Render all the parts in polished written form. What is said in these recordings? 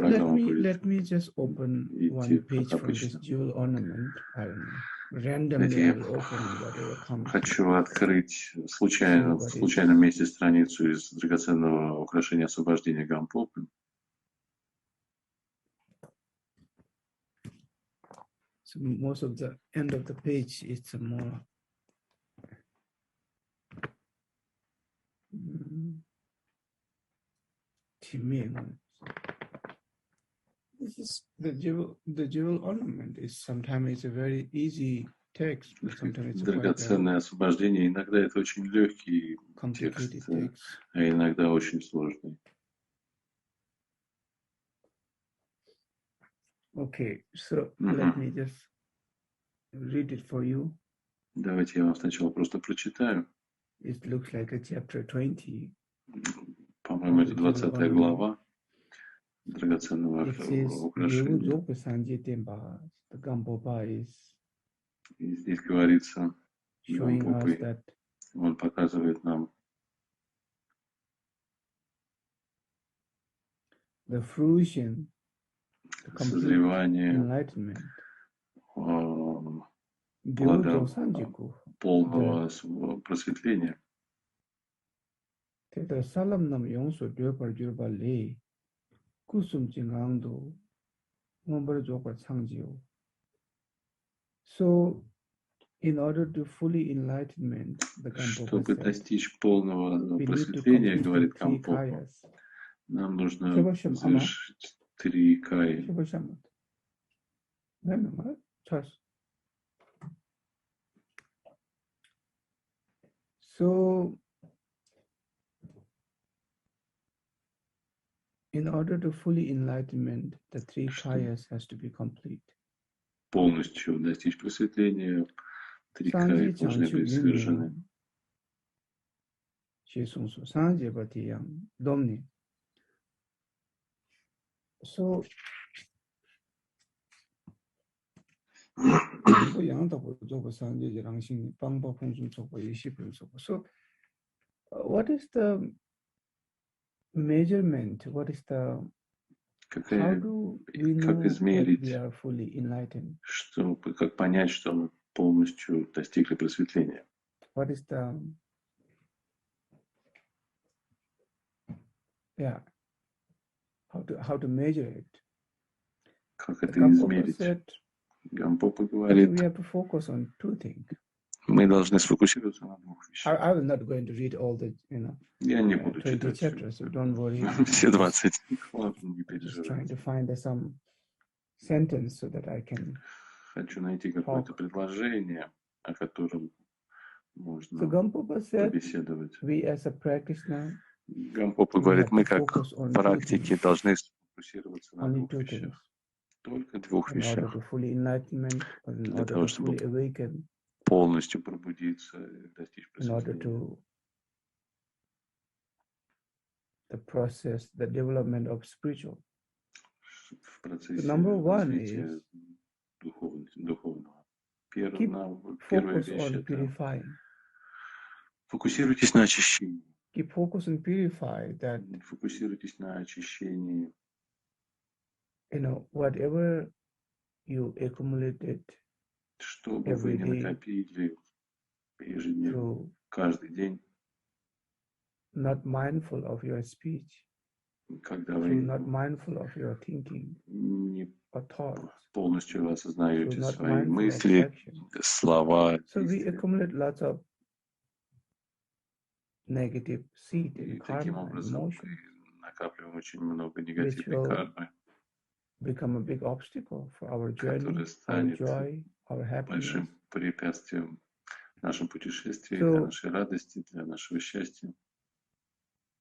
тогда он будет let me just open one идти page как from this обычно. jewel ornament. I don't know. Randomly Знаете, I я will open whatever comes. хочу открыть See случайно, в what is. случайном месте страницу из драгоценного украшения освобождения Гампопы. So most of the end of the page is more this is the jewel ornament is sometimes it's a very easy text, but sometimes it's quite Драгоценное освобождение. Иногда это очень легкий complicated текст, text. а иногда очень сложный. Okay, so let me just read it for you. Давайте я вам сначала просто прочитаю. It looks like a chapter 20. По-моему, это 20 глава драгоценного украшения. И здесь говорится, Гампопы, он показывает нам the fruition, the созревание плода полного просветления. So, in order to fully enlightenment, чтобы достичь полного просветления, говорит Гампопа, нам нужно завершить 3 каи. So, in order to fully enlightenment, the 3 kayas has to be complete. Полностью достичь просветления, 3 каи должны быть совершены. So, what is the measurement? What is the how do we know that we are fully enlightened? Как понять, что мы полностью достигли просветления? What is the how to measure it? Как это измерить? Гампопа говорит, we have to focus on 2 things. Мы должны сфокусироваться на 2 вещах. I will not going to read all the, Я не буду 20 читать chapters, so don't worry. все 20 глав, не Just trying to переживайте. find some sentence so that I can. Хочу найти какое-то предложение, о котором можно so побеседовать. We as a practitioner, Гампопа говорит, мы как практики должны сфокусироваться на 2 вещах. Только 2 вещах. Для того, чтобы полностью пробудиться и достичь просветления. The process, the development of spiritual. В процессе развития духовного. Первая вещь это фокусируйтесь на очищении. Keep focus on purify that. Фокусируйтесь на очищении. Whatever you accumulated, что бы вы ни накопили ежедневно, каждый день, not mindful of your speech, когда вы not mindful of your thinking, не or thoughts, полностью осознаете свои мысли, слова. So we accumulate lots of negative seed and karma and emotion, накапливаем очень много негативной кармы, become a big obstacle for our journey, который our станет joy, our happiness. Большим препятствием в нашем путешествии, для нашей радости, для нашего счастья.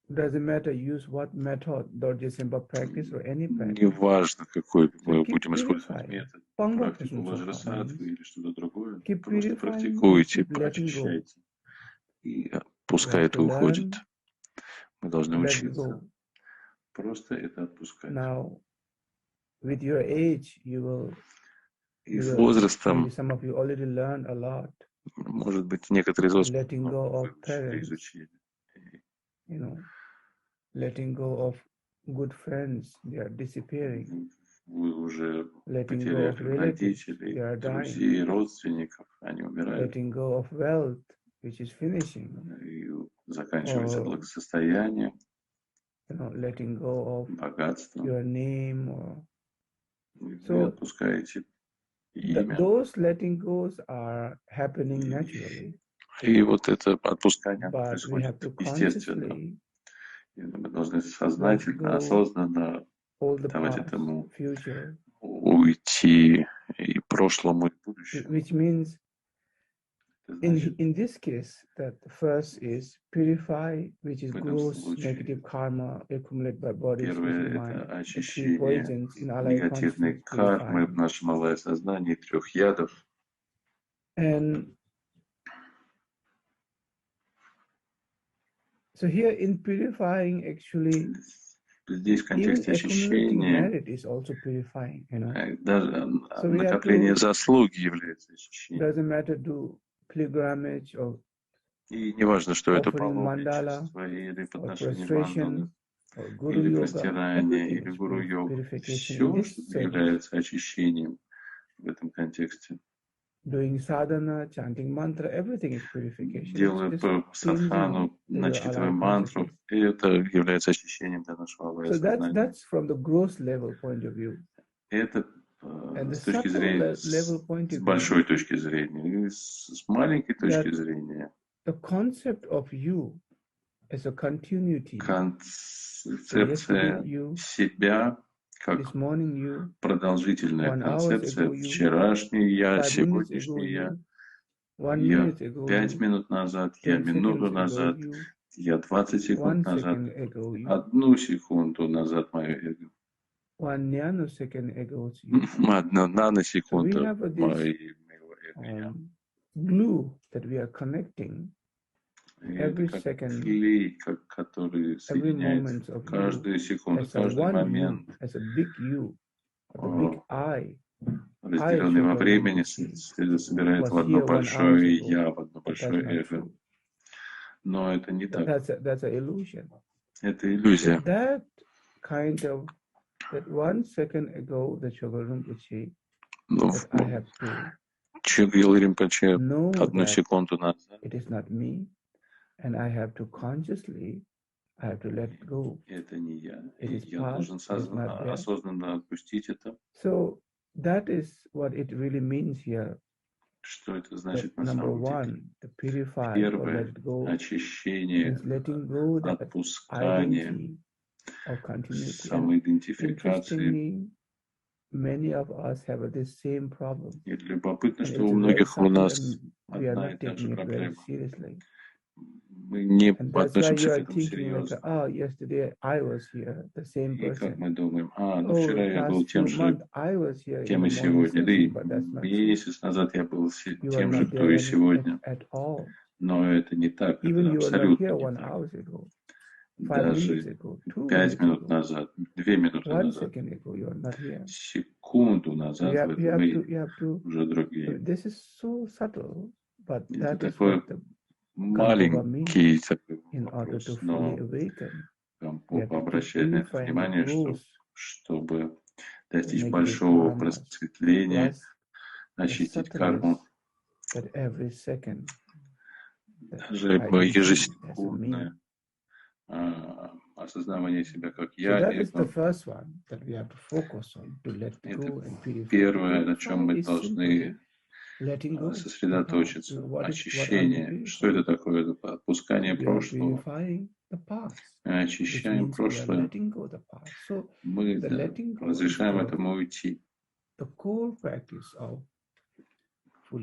Doesn't matter use what method, practice or any practice. Не важно, какой мы будем использовать метод, практику ваджрасаттвы или что-то другое. Просто практикуйте, очищайте. И пускай это уходит. Мы должны учиться. Просто это отпускать. Now, with your age, и с возрастом, some of you already learned a lot. Может быть, некоторые из вас letting go of parents, изучили. Letting go of good friends, they are disappearing. Вы уже Letting go потеряли of relatives, they родителей, are друзей, dying. родственников, они умирают. Letting go of wealth, which is finishing. И заканчивается Or, благосостояние, letting go of богатство. your name. Or... Вы So, отпускаете имя. those letting goes are happening naturally. И вот это отпускание But we have происходит to естественно. consciously И мы должны сознательно, осознанно давать этому уйти и прошлому, и будущему. Which means, in this case, that first is purify, which is gross negative karma accumulated by body, первое — mind, это the three очищение poisons in our негативной кармы в нашем малое сознании, 3 ядов. And so here in purifying, actually, здесь в контексте очищения даже накопление заслуги является очищением. И не важно, что это паломничество, или подношение мандалы, или простирание, или гуру-йога. Все, что является очищением в этом контексте. Doing sadhana, chanting mantra, everything is purification. Делая садхану, начитывая мантру, и это является очищением для нашего алая сознания. That's from the gross level point of view. Это с точки зрения, с большой точки зрения, и с маленькой точки зрения. The concept of you as a continuity. Концепция себя как продолжительная концепция. Вчерашний я, сегодняшний я, 5 минут назад, я минуту назад, я 20 секунд назад, 1 секунду назад мое эго. 1 nanosecond ago. 1 наносекунда моего эго. Glue that we are connecting. Это как клей, который соединяет каждую секунду, каждый момент, разделенный во времени, собирает в одно большое «я», в одно большое «эго». Но это не так. Это иллюзия. Чогьял Ринпоче 1 секунду назад. And I have to consciously, I have to let it go. Это не я. Я должен осознанно отпустить это. So that is what it really means here. Что это значит на самом деле? Первое — очищение, отпускание, самоидентификации. И любопытно, что у многих у нас одна и та же проблема. Мы не относимся к этому серьезно. И как мы думаем, ну вчера я был тем же, кем и сегодня, да и месяц назад я был тем же, кто и сегодня. Но это не так, это абсолютно не так. Даже 5 минут назад, 2 минуты назад, секунду назад вы уже другие. Это такой маленький такой вопрос, но Гампопа обращает на это внимание, чтобы достичь большого просветления, очистить карму. Даже ежесекундное осознавание себя как я, это первое, на чем мы должны сосредоточиться. Очищение. Что это такое? Это отпускание прошлого. Мы очищаем прошлое. Мы разрешаем этому уйти.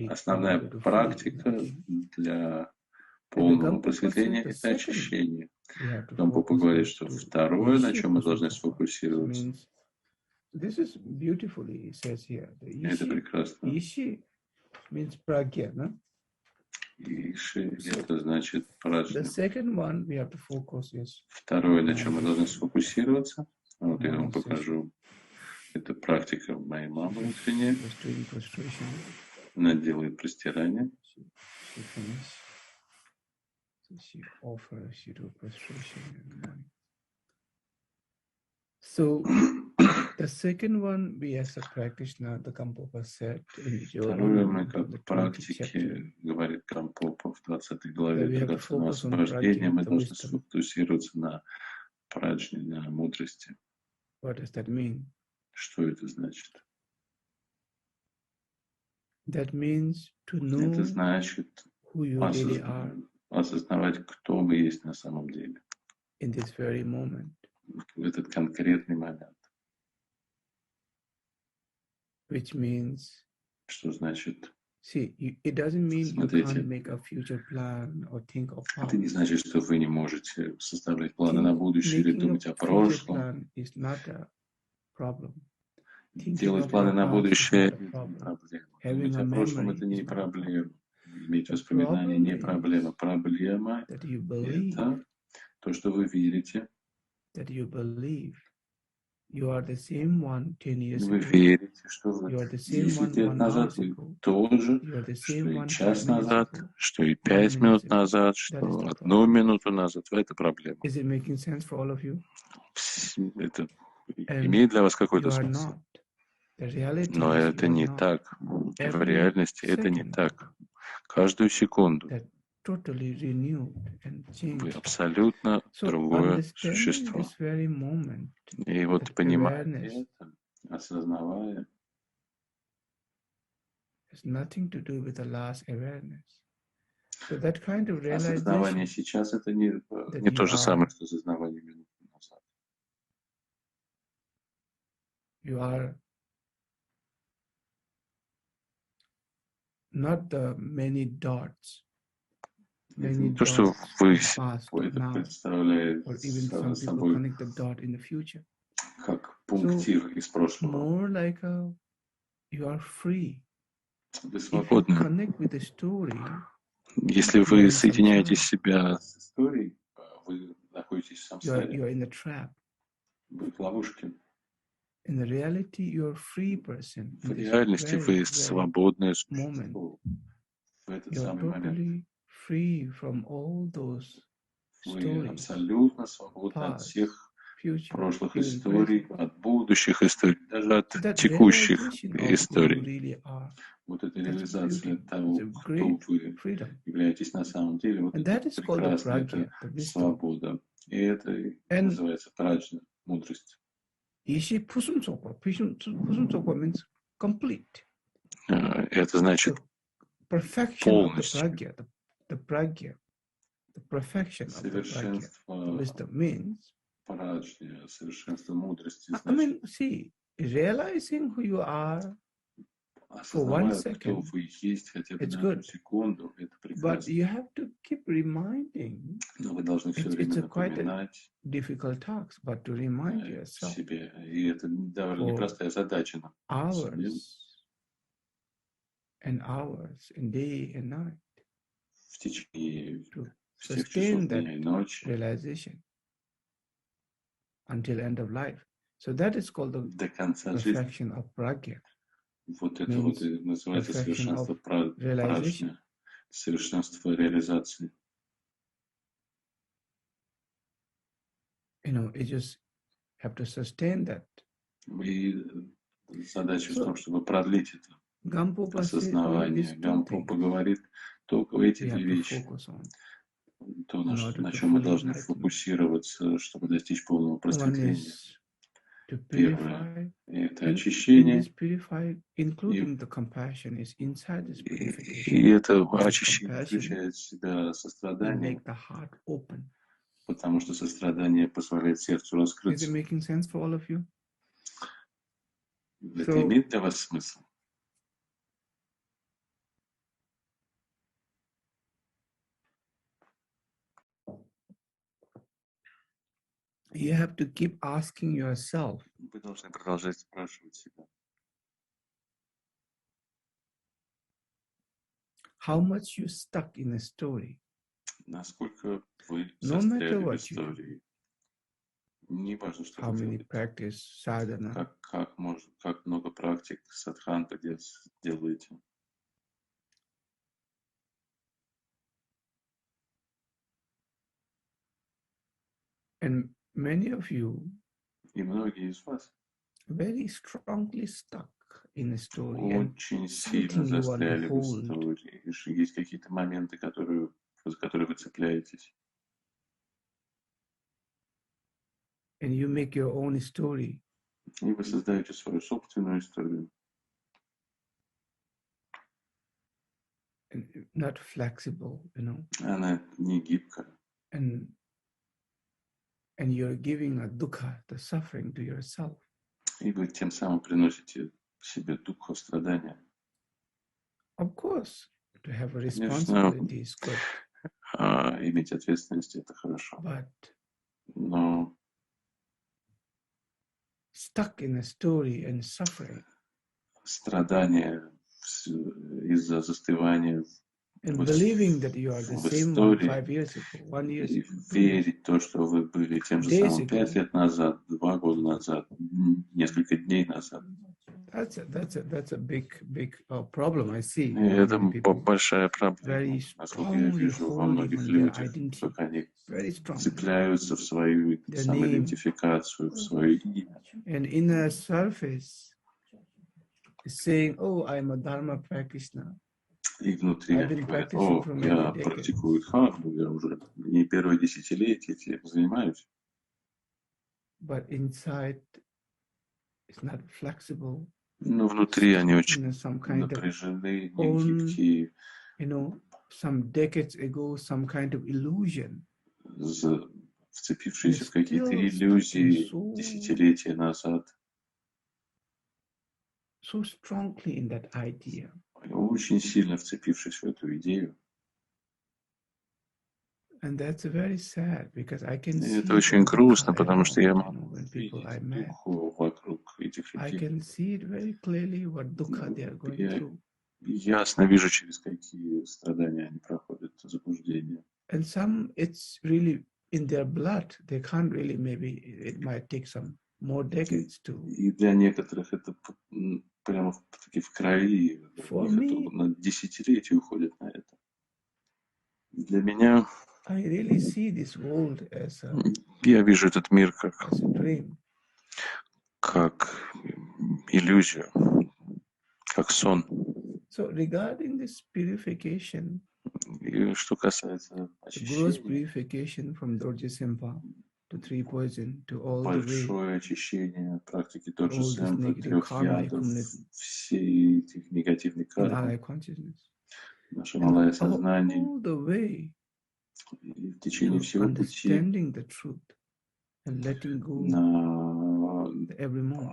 Основная практика для полного просветления — это очищение. Гампопа говорит, что второе, на чем мы должны сфокусироваться, это прекрасно. Иши — это значит праджня. Второе, на чем мы должны сфокусироваться, вот я вам покажу, это практика моей мамы внутренняя. Она делает простирание. So the second one, we as a practitioner, the Gampopa said in Второе, мы the как 20th практики, chapter, говорит Гампопа в 20 главе that we have to драгоценного focus on освобождения, pragya, мы the должны wisdom. сфокусироваться на праджне, на мудрости. What does that mean? Что это значит? That means to know Это значит who you really are осознавать, кто вы есть на самом деле. in this very moment. В этот конкретный момент. Which means, что значит? See, it doesn't mean Смотрите, you can't make a future plan or think of past. Это не значит, что вы не можете составлять планы на будущее или думать о прошлом. Plan is not a problem. Делать планы на будущее – это не проблема. Думать о прошлом – это не проблема. Иметь воспоминания – не проблема. Проблема – это то, что вы верите. Вы верите, что вы 10 лет назад вы тоже, что и час назад, что и 5 минут назад, что 1 минуту назад. Это проблема. Это имеет для вас какой-то смысл? Но это не так. В реальности это не так. Каждую секунду вы абсолютно другое существо. И вот понимая это, осознавая, осознавание сейчас это не то же самое, что осознавание минуты назад. You are not the many dots. То, что вы это представляете собой как пунктир из прошлого. Вы свободны. Если вы соединяете себя с историей, вы находитесь в самсаре. Вы в ловушке. В реальности вы свободное существо. В этот самый момент. Вы абсолютно свободны от всех прошлых историй, от будущих историй, даже от текущих историй. Вот эта реализация того, кто вы являетесь на самом деле, вот это прекрасно, это свобода. И это называется праджна, мудрость. Это значит полностью. Совершенство праджня, совершенство мудрости значит осознавая, кто вы есть хотя бы на одну секунду, это прекрасно. Но вы должны все время напоминать себе. И это довольно непростая задача нам себе. В течение всех часов дня и ночи до конца жизни. Вот это вот и называется совершенство праджня, совершенство реализации. И задача в том, чтобы продлить это осознавание. Гампопа говорит только эти две вещи. То, на чем мы должны фокусироваться, чтобы достичь полного просветления. Первое – это очищение. И это очищение включает в себя сострадание, потому что сострадание позволяет сердцу раскрыться. Это имеет для вас смысл? You have to keep asking yourself. Вы должны продолжать спрашивать себя. How much you stuck in a story? Насколько вы застряли в истории? Не важно, что вы делаете. Practice sadhana. Как много практик садханга делаете? And many of you И многие из вас very strongly stuck in a story, очень сильно застряли в истории. Есть какие-то моменты, за которые вы цепляетесь. And you make your own story. И вы создаете свою собственную историю. And not flexible, you know. Она не гибкая. And you're giving a dukkha, the suffering, to yourself. И вы тем самым приносите себе дукху, страдания. Of course, to have a responsibility is good. Иметь ответственность — это хорошо. But но stuck in a story and suffering. Страдания из-за застывания And believing that you are the same one 5 years ago, 1 year и ago, верить в то, что вы были тем же самым 5 лет назад, 2 года назад, несколько дней назад. That's a big problem I see. Это большая проблема, насколько я вижу во многих людях, как они цепляются в свою самоидентификацию, в свое имя. And in a surface, saying, "Oh, I'm a dharma practitioner." И внутри они говорят: о, я практикую дхарму, я уже не первое десятилетие этим занимаюсь. But inside it's not flexible. Но внутри они очень напряжены, негибкие. You know, some decades ago, some kind of illusion. Вцепившиеся в какие-то иллюзии десятилетия назад. So strongly in that idea. Очень сильно вцепившись в эту идею. And that's very sad, because I can see это очень грустно, потому что я могу видеть духу вокруг этих людей. I can see it very clearly what dukkha they are going through. Ясно вижу, через какие страдания они проходят, заблуждения. And some, it's really in their blood. They can't really, maybe it might take some more decades to. И для некоторых это прямо-таки в крови. На десятилетия уходят на это. Для меня I really see this world as a, я вижу этот мир как иллюзию, как сон. So regarding this purification, и что касается purification from Dorje-sempa to 3 poison to all большое очищение практики Dorje-sempa, 3 ядов, все этих негативных карм, наше малое сознание, и в течение всего пути на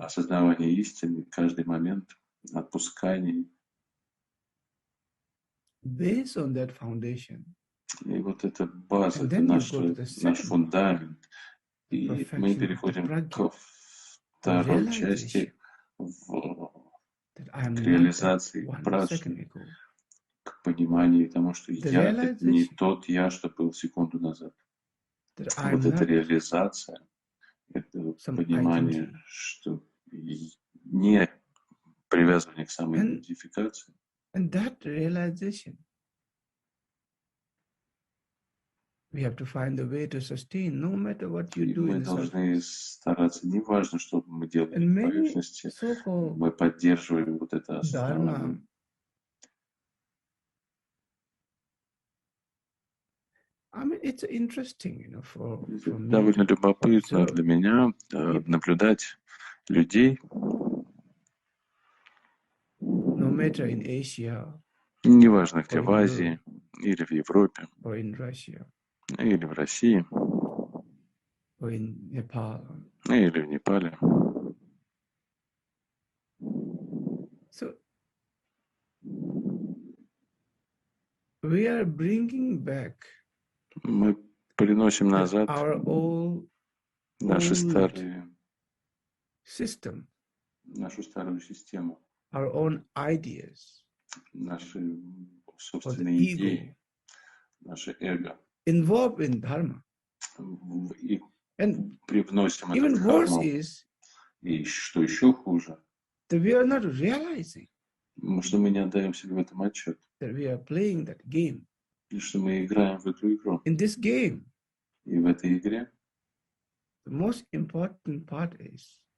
осознавание истины, каждый момент, отпускание. Based on that foundation, и вот эта база, это наш фундамент. И мы переходим ко второй части, к реализации праджни, к пониманию тому, что я — это не тот я, что был секунду назад. Вот эта реализация, это понимание, что не привязывание к самоидентификации. And that realization, we have to find a way to sustain, no matter what you do. Мы должны стараться, неважно, что мы делаем на поверхности, мы поддерживаем вот это основание. I mean, it's interesting, you know, for me. Довольно любопытно для меня наблюдать людей. No matter in Asia, неважно где, в Азии, или в Европе, or in Russia, или в России, or in Nepal, или в Непале. So we are bringing back мы приносим назад наши старые system, нашу старую систему, our own ideas, наши собственные идеи, наше эго, involved in dharma. И and привносим even это в worse дхарму. Is, и что еще хуже, that we are not realizing что мы не отдаем себе в этом отчет, that we are playing that game. И что мы играем в эту игру. In this game, и в этой игре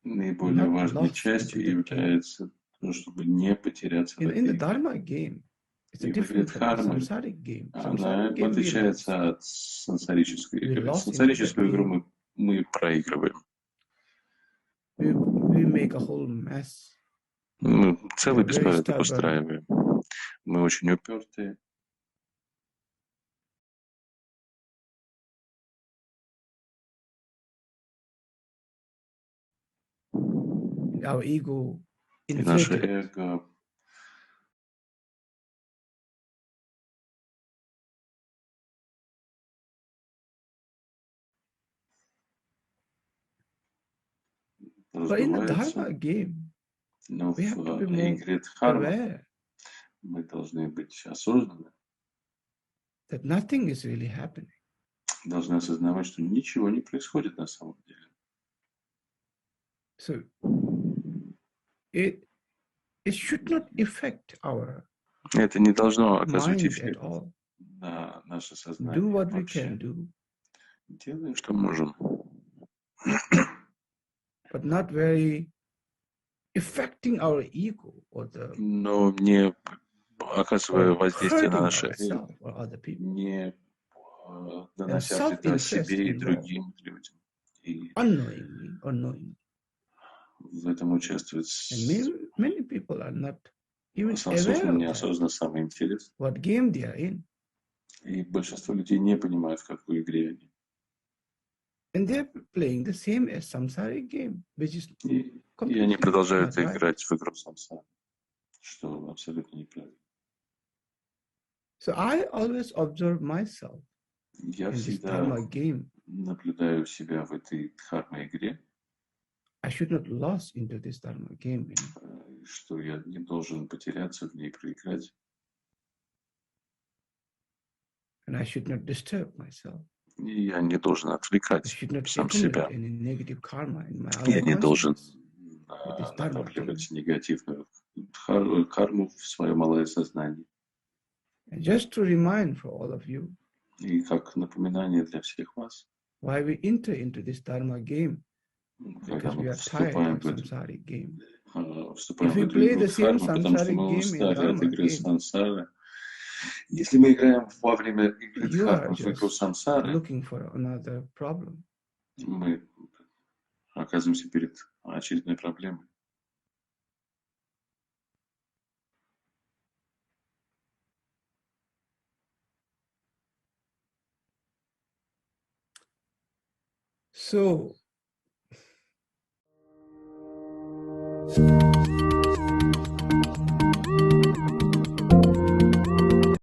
Наиболее важной частью является то, чтобы не потеряться в этой игре. И в игре дхармы она отличается от сансарической игры. Сансарическую игру мы проигрываем. Мы целый беспорядок устраиваем. Мы очень упертые. И наше эго раздувается. Но в игре дхарма мы должны быть осознанны. Должны осознавать, что ничего не происходит на самом деле. Это не должно оказывать эффект на наше сознание вообще. Делаем, что можем. Но не оказывая воздействие на наше эго, не нанося вреда себе и другим людям. И в этом участвует осознанно, неосознанно самый интерес. И большинство людей не понимают, в какой игре они. И они продолжают играть в игру самсары, что абсолютно неправильно. Я всегда наблюдаю себя в этой дхарма-игре, что я не должен потеряться в ней, проиграть. И я не должен отвлекать сам себя. Я не должен накапливать негативную карму в свое малое сознание. И как напоминание для всех вас, когда мы вступаем в эту игру дхармы, потому что мы устали от игры сансары. Если мы играем во время игры дхармы в игру сансары, мы оказываемся перед очередной проблемой. So,